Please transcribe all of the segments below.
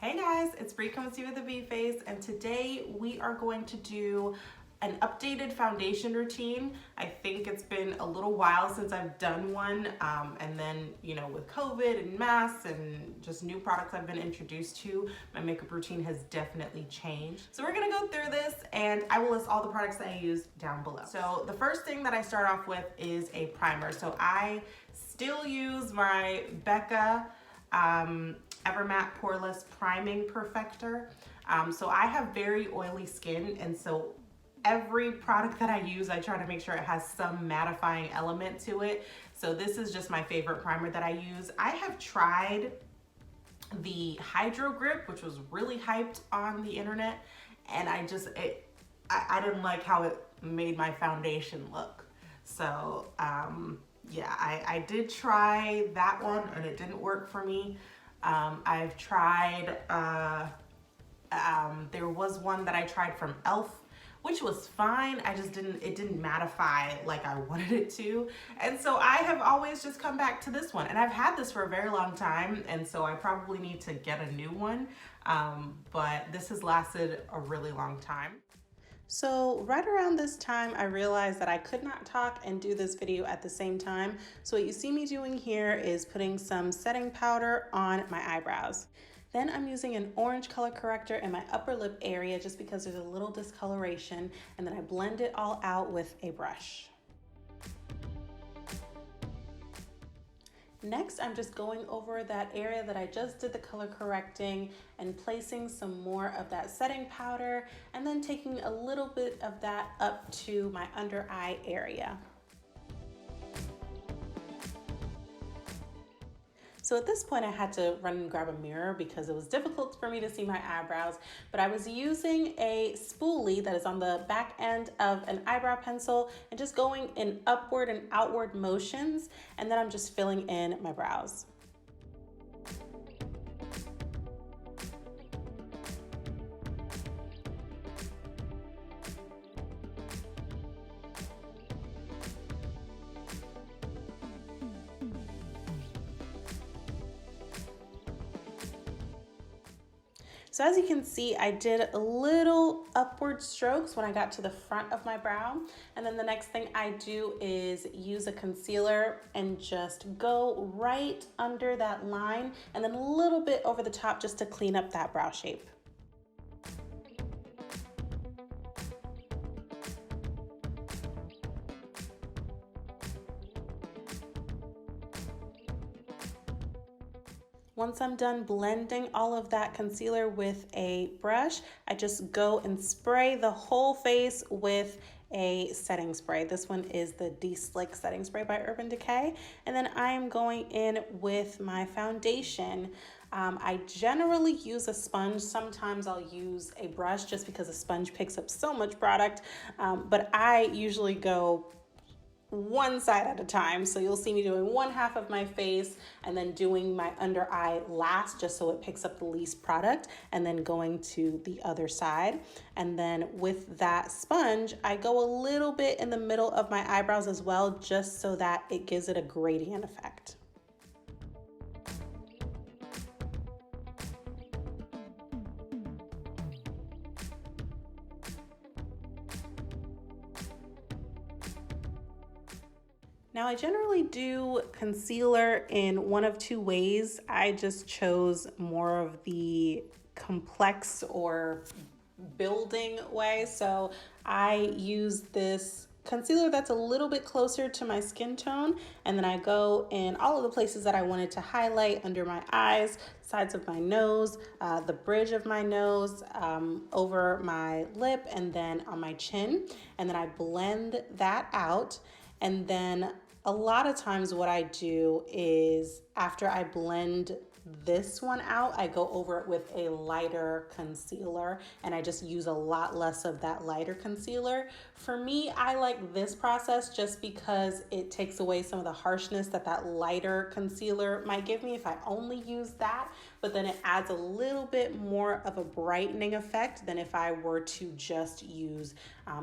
Hey guys, it's Bree coming to you with a B face, and today we are going to do an updated foundation routine. I think it's been a little while since I've done one, and then, with COVID and masks and just new products I've been introduced to, my makeup routine has definitely changed. So we're gonna go through this, and I will list all the products that I use down below. So the first thing that I start off with is a primer. So I still use my BECCA Evermatte Poreless Priming Perfector. So I have very oily skin, and so every product that I use, I try to make sure it has some mattifying element to it. So this is just my favorite primer that I use. I have tried the Hydro Grip, which was really hyped on the internet, and I didn't like how it made my foundation look. So yeah, I did try that one and it didn't work for me. I've tried, there was one that I tried from e.l.f., which was fine. It didn't mattify like I wanted it to. And so I have always just come back to this one. And I've had this for a very long time, and so I probably need to get a new one. But this has lasted a really long time. So right around this time, I realized that I could not talk and do this video at the same time. So what you see me doing here is putting some setting powder on my eyebrows. Then I'm using an orange color corrector in my upper lip area just because there's a little discoloration, and then I blend it all out with a brush. Next, I'm just going over that area that I just did the color correcting and placing some more of that setting powder, and then taking a little bit of that up to my under eye area. So at this point I had to run and grab a mirror because it was difficult for me to see my eyebrows, but I was using a spoolie that is on the back end of an eyebrow pencil and just going in upward and outward motions, and then I'm just filling in my brows. So as you can see, I did a little upward strokes when I got to the front of my brow. And then the next thing I do is use a concealer and just go right under that line and then a little bit over the top just to clean up that brow shape. Once I'm done blending all of that concealer with a brush, I just go and spray the whole face with a setting spray. This one is the De-Slick Setting Spray by Urban Decay. And then I am going in with my foundation. I generally use a sponge. Sometimes I'll use a brush just because a sponge picks up so much product. But I usually go one side at a time. So you'll see me doing one half of my face and then doing my under eye last just so it picks up the least product, and then going to the other side. And then with that sponge, I go a little bit in the middle of my eyebrows as well, just so that it gives it a gradient effect. Now I generally do concealer in one of two ways. I just chose more of the complex or building way. So I use this concealer that's a little bit closer to my skin tone, and then I go in all of the places that I wanted to highlight: under my eyes, sides of my nose, the bridge of my nose, over my lip, and then on my chin. And then I blend that out. And then a lot of times what I do is, after I blend this one out, I go over it with a lighter concealer, and I just use a lot less of that lighter concealer. For me, I like this process just because it takes away some of the harshness that that lighter concealer might give me if I only use that, but then it adds a little bit more of a brightening effect than if I were to just use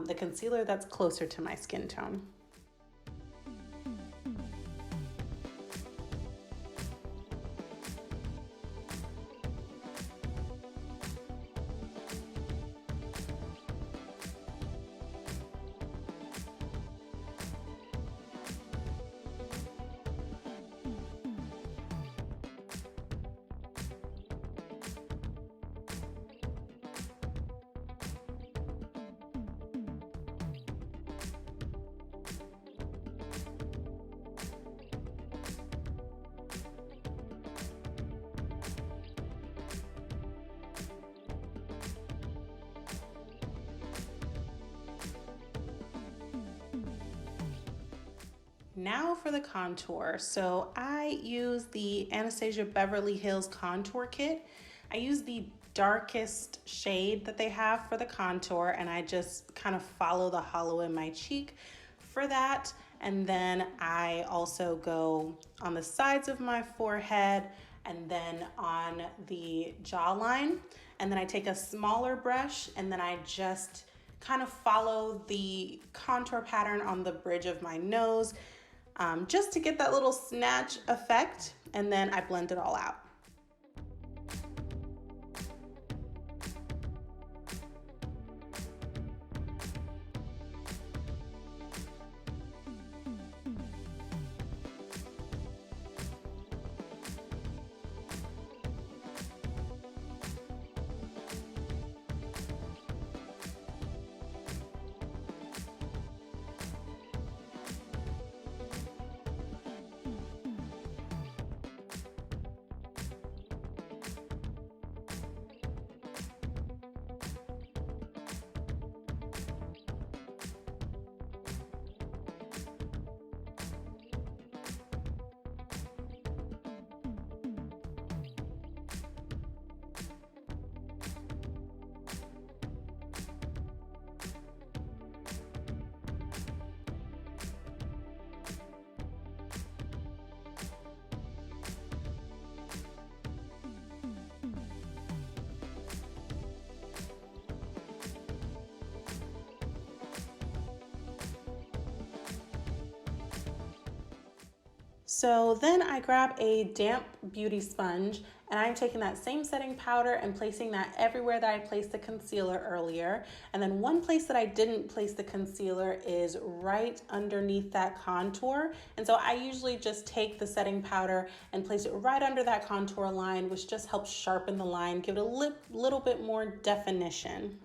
the concealer that's closer to my skin tone. now for the contour. So I use the Anastasia Beverly Hills Contour Kit. I use the darkest shade that they have for the contour, and I just kind of follow the hollow in my cheek for that. And then I also go on the sides of my forehead and then on the jawline. And then I take a smaller brush and then I just kind of follow the contour pattern on the bridge of my nose, just to get that little snatch effect, and then I blend it all out. So then I grab a damp beauty sponge and I'm taking that same setting powder and placing that everywhere that I placed the concealer earlier. And then one place that I didn't place the concealer is right underneath that contour. And so I usually just take the setting powder and place it right under that contour line, which just helps sharpen the line, give it a little bit more definition.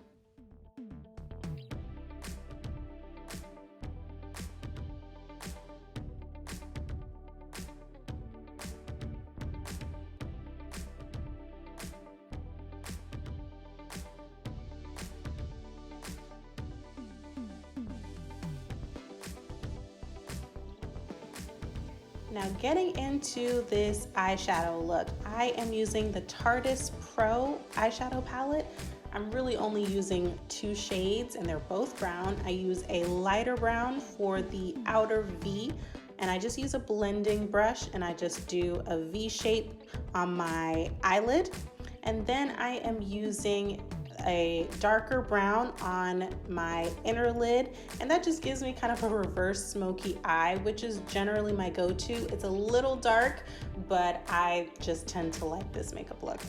Now getting into this eyeshadow look, I am using the Tarte Pro eyeshadow palette. I'm really only using 2 shades and they're both brown. I use a lighter brown for the outer V, and I just use a blending brush and I just do a V shape on my eyelid. And then I am using a darker brown on my inner lid, and that just gives me kind of a reverse smoky eye, which is generally my go-to. It's a little dark, but I just tend to like this makeup look.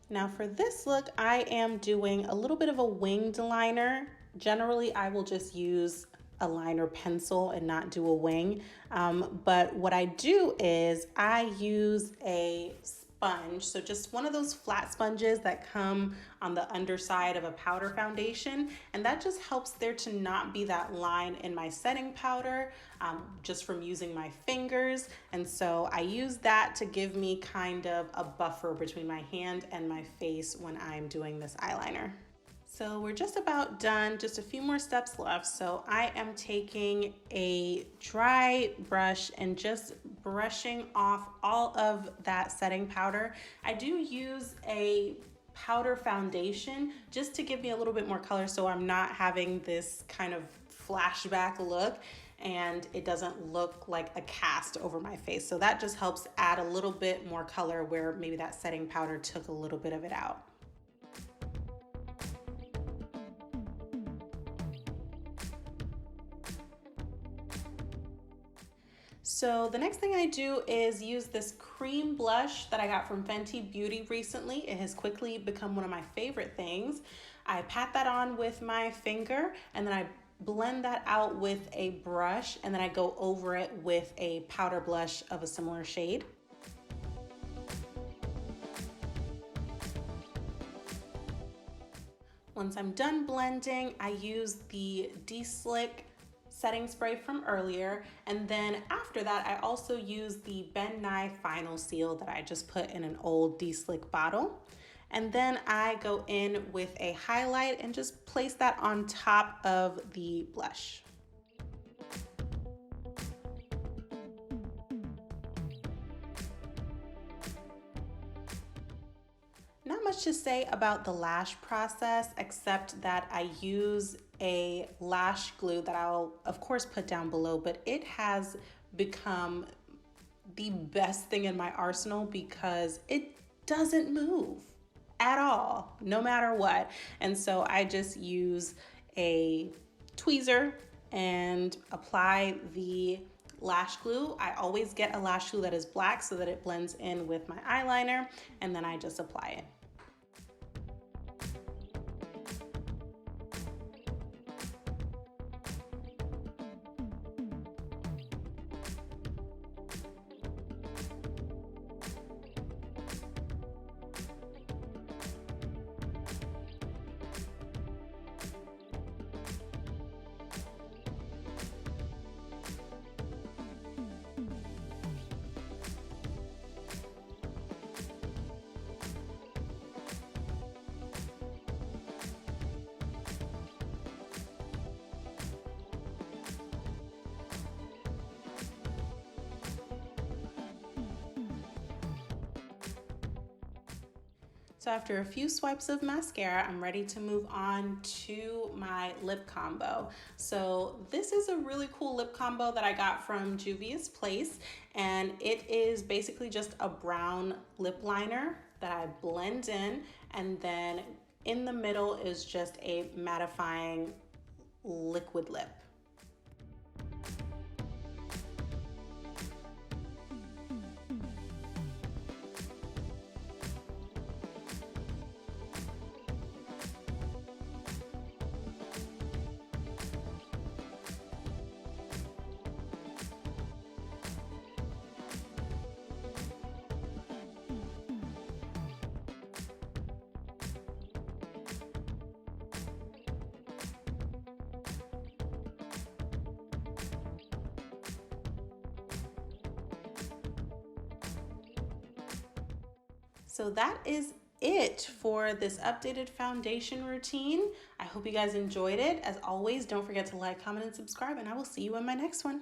Now for this look, I am doing a little bit of a winged liner. Generally, I will just use a liner pencil and not do a wing. But what I do is I use a sponge, so just one of those flat sponges that come on the underside of a powder foundation, and that just helps there to not be that line in my setting powder just from using my fingers. And so I use that to give me kind of a buffer between my hand and my face when I'm doing this eyeliner. So we're just about done, just a few more steps left. So I am taking a dry brush and just brushing off all of that setting powder. I do use a powder foundation just to give me a little bit more color so I'm not having this kind of flashback look and it doesn't look like a cast over my face. So that just helps add a little bit more color where maybe that setting powder took a little bit of it out. So the next thing I do is use this cream blush that I got from Fenty Beauty recently. It has quickly become one of my favorite things. I pat that on with my finger and then I blend that out with a brush, and then I go over it with a powder blush of a similar shade. Once I'm done blending, I use the De-Slick setting spray from earlier, and then after that I also use the Ben Nye Final Seal that I just put in an old De-Slick bottle. And then I go in with a highlight and just place that on top of the blush. Not much to say about the lash process except that I use a lash glue that I'll of course put down below, but it has become the best thing in my arsenal because it doesn't move at all, no matter what. And so I just use a tweezer and apply the lash glue. I always get a lash glue that is black so that it blends in with my eyeliner, and then I just apply it. So after a few swipes of mascara, I'm ready to move on to my lip combo. So this is a really cool lip combo that I got from Juvia's Place, and it is basically just a brown lip liner that I blend in, and then in the middle is just a mattifying liquid lip. So that is it for this updated foundation routine. I hope you guys enjoyed it. As always, don't forget to like, comment, and subscribe, and I will see you in my next one.